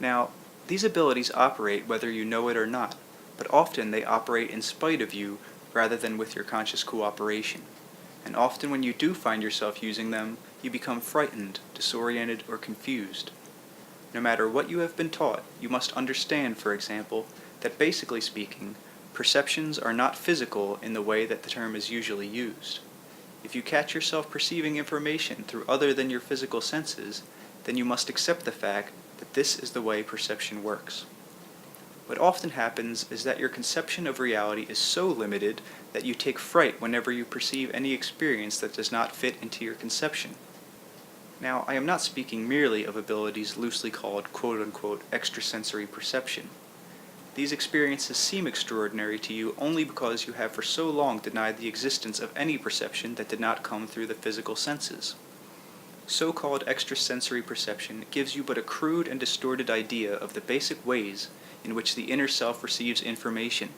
Now, these abilities operate whether you know it or not, but often they operate in spite of you rather than with your conscious cooperation. And often when you do find yourself using them, you become frightened, disoriented, or confused. No matter what you have been taught, you must understand, for example, that basically speaking, perceptions are not physical in the way that the term is usually used. If you catch yourself perceiving information through other than your physical senses, then you must accept the fact that this is the way perception works. What often happens is that your conception of reality is so limited that you take fright whenever you perceive any experience that does not fit into your conception. Now, I am not speaking merely of abilities loosely called quote-unquote extrasensory perception. These experiences seem extraordinary to you only because you have for so long denied the existence of any perception that did not come through the physical senses. So-called extrasensory perception gives you but a crude and distorted idea of the basic ways in which the inner self receives information,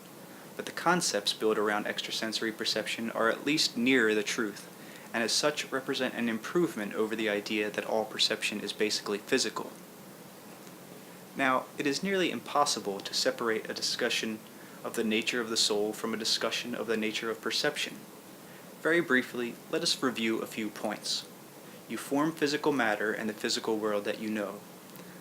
but the concepts built around extrasensory perception are at least nearer the truth, and as such represent an improvement over the idea that all perception is basically physical. Now, it is nearly impossible to separate a discussion of the nature of the soul from a discussion of the nature of perception. Very briefly, let us review a few points. You form physical matter and the physical world that you know.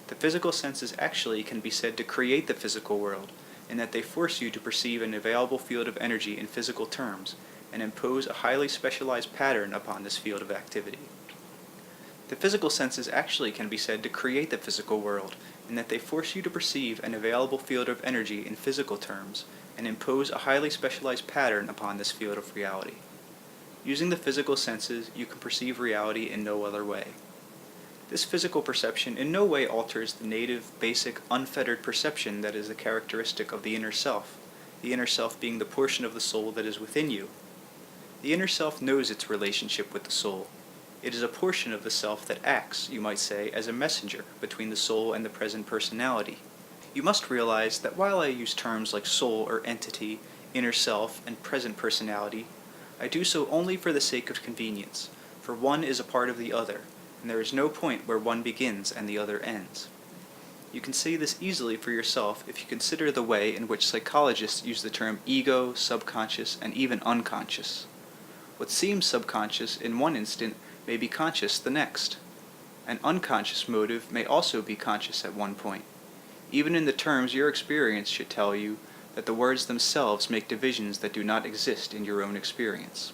The physical senses actually can be said to create the physical world, in that they force you to perceive an available field of energy in physical terms, and impose a highly specialized pattern upon this field of activity. The physical senses actually can be said to create the physical world, in that they force you to perceive an available field of energy in physical terms, and impose a highly specialized pattern upon this field of reality. Using the physical senses, you can perceive reality in no other way. This physical perception in no way alters the native, basic, unfettered perception that is the characteristic of the inner self being the portion of the soul that is within you. The inner self knows its relationship with the soul. It is a portion of the self that acts, you might say, as a messenger between the soul and the present personality. You must realize that while I use terms like soul or entity, inner self, and present personality, I do so only for the sake of convenience, for one is a part of the other, and there is no point where one begins and the other ends. You can see this easily for yourself if you consider the way in which psychologists use the term ego, subconscious, and even unconscious. What seems subconscious in one instant may be conscious the next. An unconscious motive may also be conscious at one point. Even in the terms your experience should tell you that the words themselves make divisions that do not exist in your own experience.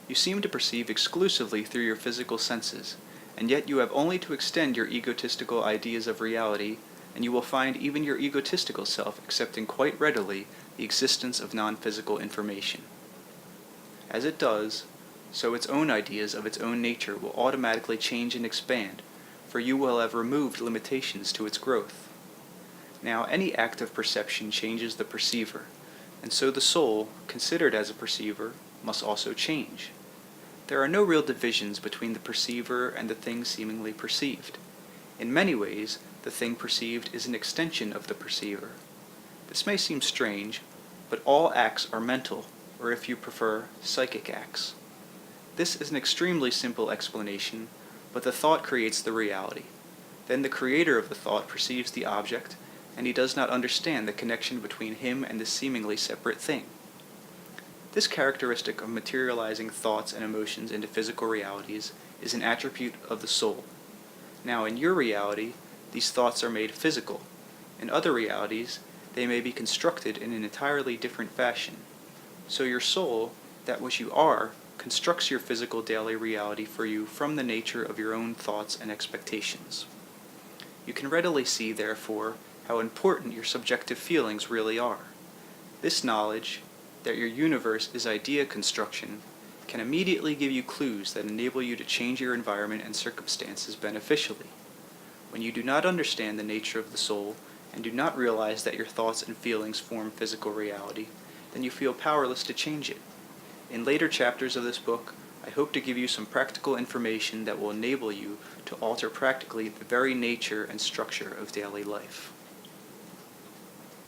You seem to perceive exclusively through your physical senses, and yet you have only to extend your egotistical ideas of reality, and you will find even your egotistical self accepting quite readily the existence of non-physical information. As it does, so its own ideas of its own nature will automatically change and expand, for you will have removed limitations to its growth. Now, any act of perception changes the perceiver, and so the soul, considered as a perceiver, must also change. There are no real divisions between the perceiver and the thing seemingly perceived. In many ways, the thing perceived is an extension of the perceiver. This may seem strange, but all acts are mental, or if you prefer, psychic acts. This is an extremely simple explanation, but the thought creates the reality. Then the creator of the thought perceives the object, and he does not understand the connection between him and the seemingly separate thing. This characteristic of materializing thoughts and emotions into physical realities is an attribute of the soul. Now, in your reality, these thoughts are made physical. In other realities, they may be constructed in an entirely different fashion. So your soul, that which you are, constructs your physical daily reality for you from the nature of your own thoughts and expectations. You can readily see, therefore, how important your subjective feelings really are. This knowledge, that your universe is idea construction, can immediately give you clues that enable you to change your environment and circumstances beneficially. When you do not understand the nature of the soul, and do not realize that your thoughts and feelings form physical reality, then you feel powerless to change it. In later chapters of this book, I hope to give you some practical information that will enable you to alter practically the very nature and structure of daily life.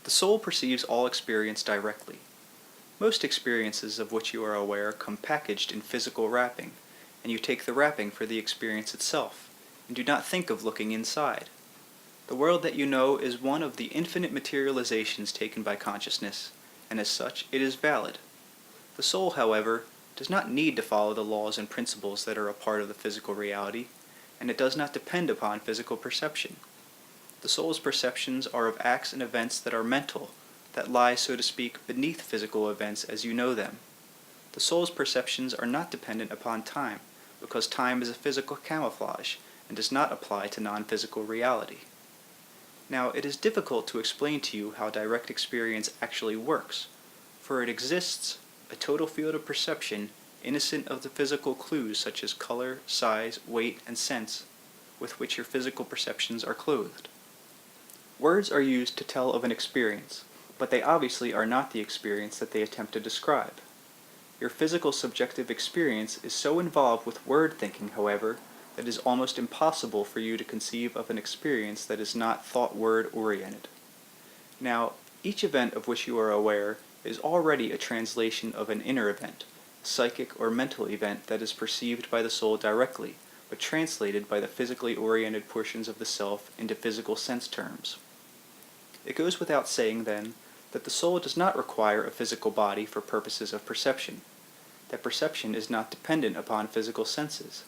The soul perceives all experience directly. Most experiences of which you are aware come packaged in physical wrapping, and you take the wrapping for the experience itself, and do not think of looking inside. The world that you know is one of the infinite materializations taken by consciousness, and as such it is valid. The soul, however, does not need to follow the laws and principles that are a part of the physical reality, and it does not depend upon physical perception. The soul's perceptions are of acts and events that are mental, that lie, so to speak, beneath physical events as you know them. The soul's perceptions are not dependent upon time, because time is a physical camouflage and does not apply to non-physical reality. Now, it is difficult to explain to you how direct experience actually works, for it exists, a total field of perception, innocent of the physical clues such as color, size, weight, and sense, with which your physical perceptions are clothed. Words are used to tell of an experience, but they obviously are not the experience that they attempt to describe. Your physical subjective experience is so involved with word thinking, however, that it is almost impossible for you to conceive of an experience that is not thought-word oriented. Now, each event of which you are aware is already a translation of an inner event, a psychic or mental event that is perceived by the soul directly, but translated by the physically oriented portions of the self into physical sense terms. It goes without saying, then, that the soul does not require a physical body for purposes of perception, that perception is not dependent upon physical senses,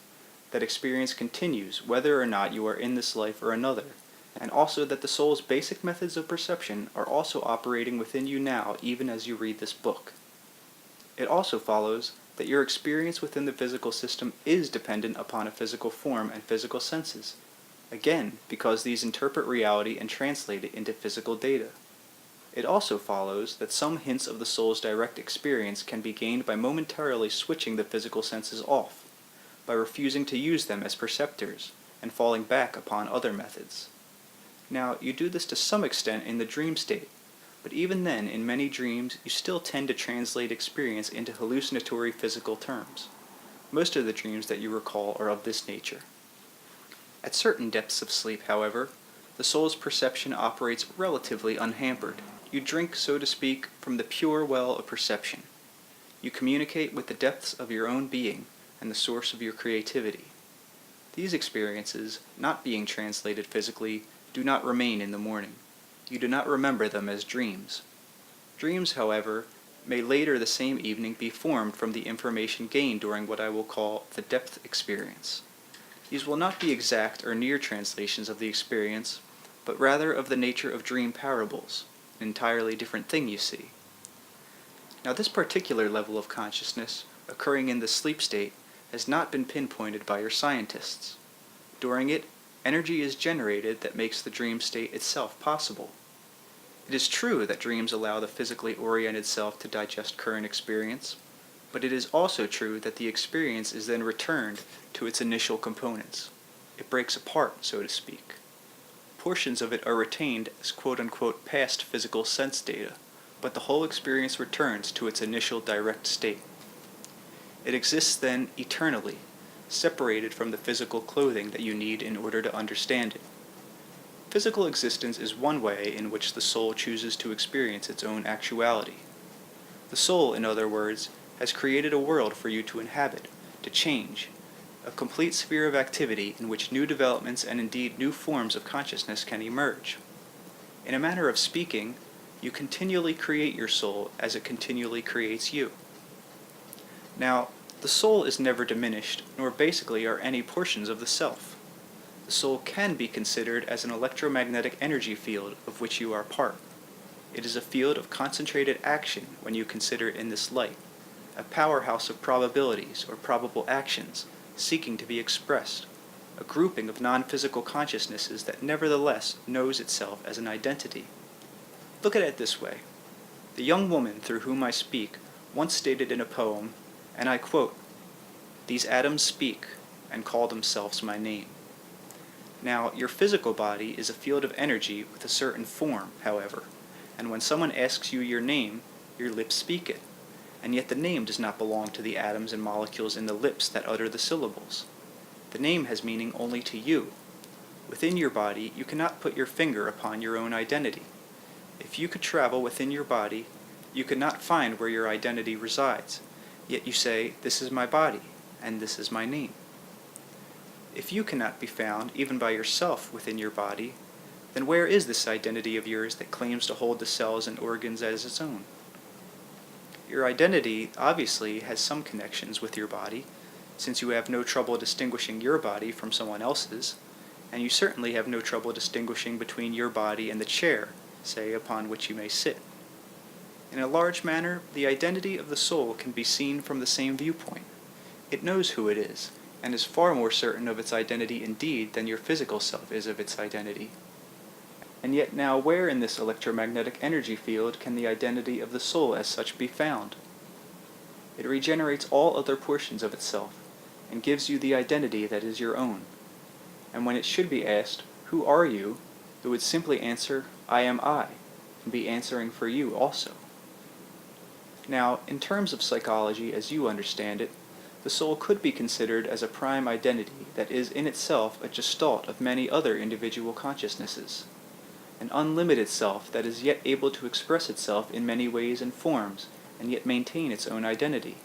that experience continues whether or not you are in this life or another, and also that the soul's basic methods of perception are also operating within you now even as you read this book. It also follows that your experience within the physical system is dependent upon a physical form and physical senses, again because these interpret reality and translate it into physical data. It also follows that some hints of the soul's direct experience can be gained by momentarily switching the physical senses off, by refusing to use them as perceptors, and falling back upon other methods. Now, you do this to some extent in the dream state, but even then, in many dreams, you still tend to translate experience into hallucinatory physical terms. Most of the dreams that you recall are of this nature. At certain depths of sleep, however, the soul's perception operates relatively unhampered. You drink, so to speak, from the pure well of perception. You communicate with the depths of your own being and the source of your creativity. These experiences, not being translated physically, do not remain in the morning. You do not remember them as dreams. Dreams, however, may later the same evening be formed from the information gained during what I will call the depth experience. These will not be exact or near translations of the experience, but rather of the nature of dream parables, an entirely different thing, you see. Now, this particular level of consciousness, occurring in the sleep state, has not been pinpointed by your scientists. During it, energy is generated that makes the dream state itself possible. It is true that dreams allow the physically oriented self to digest current experience, but it is also true that the experience is then returned to its initial components. It breaks apart, so to speak. Portions of it are retained as quote-unquote past physical sense data, but the whole experience returns to its initial direct state. It exists then eternally, separated from the physical clothing that you need in order to understand it. Physical existence is one way in which the soul chooses to experience its own actuality. The soul, in other words, has created a world for you to inhabit, to change, a complete sphere of activity in which new developments and indeed new forms of consciousness can emerge. In a manner of speaking, you continually create your soul as it continually creates you. Now, the soul is never diminished, nor basically are any portions of the self. The soul can be considered as an electromagnetic energy field of which you are part. It is a field of concentrated action when you consider it in this light, a powerhouse of probabilities or probable actions seeking to be expressed, a grouping of non-physical consciousnesses that nevertheless knows itself as an identity. Look at it this way. The young woman through whom I speak once stated in a poem, and I quote, "These atoms speak and call themselves my name." Now, your physical body is a field of energy with a certain form, however, and when someone asks you your name, your lips speak it, and yet the name does not belong to the atoms and molecules in the lips that utter the syllables. The name has meaning only to you. Within your body, you cannot put your finger upon your own identity. If you could travel within your body, you could not find where your identity resides, yet you say, "This is my body, and this is my name." If you cannot be found, even by yourself, within your body, Then where is this identity of yours that claims to hold the cells and organs as its own? Your identity obviously has some connections with your body, since you have no trouble distinguishing your body from someone else's, and you certainly have no trouble distinguishing between your body and the chair, say, upon which you may sit. In a large manner, the identity of the soul can be seen from the same viewpoint. It knows who it is, and is far more certain of its identity indeed than your physical self is of its identity. And yet now where in this electromagnetic energy field can the identity of the soul as such be found? It regenerates all other portions of itself, and gives you the identity that is your own. And when it should be asked, "Who are you?" it would simply answer, "I am I," and be answering for you also. Now, in terms of psychology as you understand it, the soul could be considered as a prime identity that is in itself a gestalt of many other individual consciousnesses. An unlimited self that is yet able to express itself in many ways and forms, and yet maintain its own identity,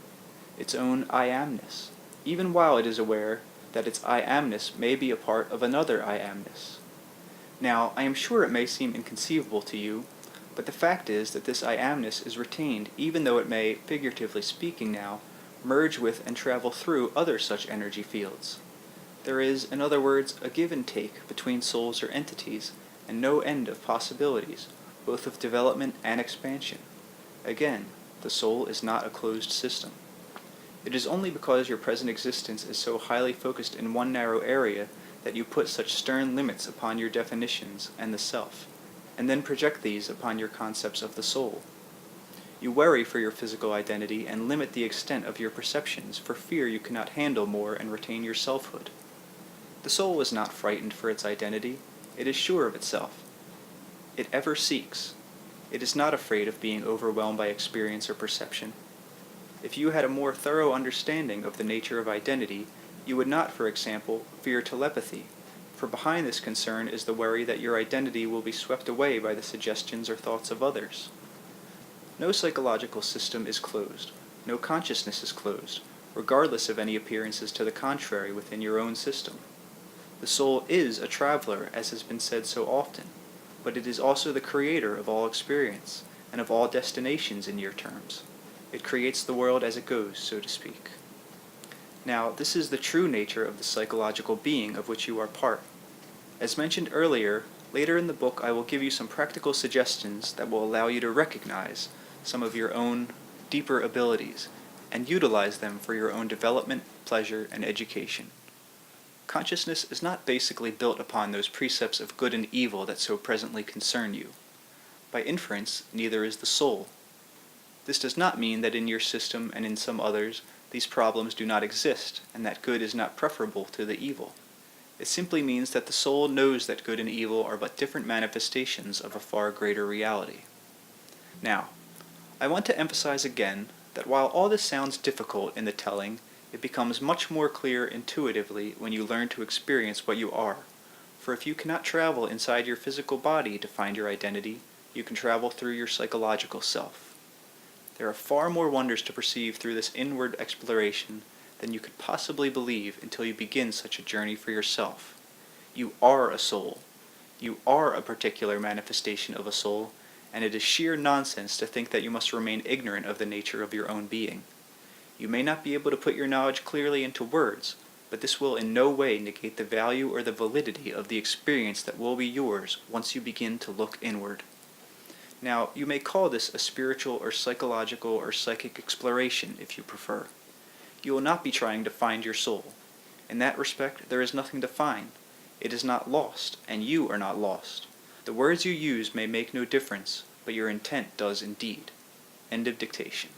its own I-amness, even while it is aware that its I-amness may be a part of another I-amness. Now, I am sure it may seem inconceivable to you, but the fact is that this I-amness is retained even though it may, figuratively speaking now, merge with and travel through other such energy fields. There is, in other words, a give and take between souls or entities, and no end of possibilities, both of development and expansion. Again, the soul is not a closed system. It is only because your present existence is so highly focused in one narrow area that you put such stern limits upon your definitions and the self, and then project these upon your concepts of the soul. You worry for your physical identity and limit the extent of your perceptions for fear you cannot handle more and retain your selfhood. The soul is not frightened for its identity. It is sure of itself. It ever seeks. It is not afraid of being overwhelmed by experience or perception. If you had a more thorough understanding of the nature of identity, you would not, for example, fear telepathy, for behind this concern is the worry that your identity will be swept away by the suggestions or thoughts of others. No psychological system is closed. No consciousness is closed, regardless of any appearances to the contrary within your own system. The soul is a traveler, as has been said so often, but it is also the creator of all experience, and of all destinations in your terms. It creates the world as it goes, so to speak. Now, this is the true nature of the psychological being of which you are part. As mentioned earlier, later in the book I will give you some practical suggestions that will allow you to recognize some of your own deeper abilities, and utilize them for your own development, pleasure, and education. Consciousness is not basically built upon those precepts of good and evil that so presently concern you. By inference, neither is the soul. This does not mean that in your system and in some others, these problems do not exist, and that good is not preferable to the evil. It simply means that the soul knows that good and evil are but different manifestations of a far greater reality. Now, I want to emphasize again that while all this sounds difficult in the telling, it becomes much more clear intuitively when you learn to experience what you are. For if you cannot travel inside your physical body to find your identity, you can travel through your psychological self. There are far more wonders to perceive through this inward exploration than you could possibly believe until you begin such a journey for yourself. You are a soul. You are a particular manifestation of a soul, and it is sheer nonsense to think that you must remain ignorant of the nature of your own being. You may not be able to put your knowledge clearly into words, but this will in no way negate the value or the validity of the experience that will be yours once you begin to look inward. Now, you may call this a spiritual or psychological or psychic exploration, if you prefer. You will not be trying to find your soul. In that respect, there is nothing to find. It is not lost, and you are not lost. The words you use may make no difference, but your intent does indeed. End of dictation.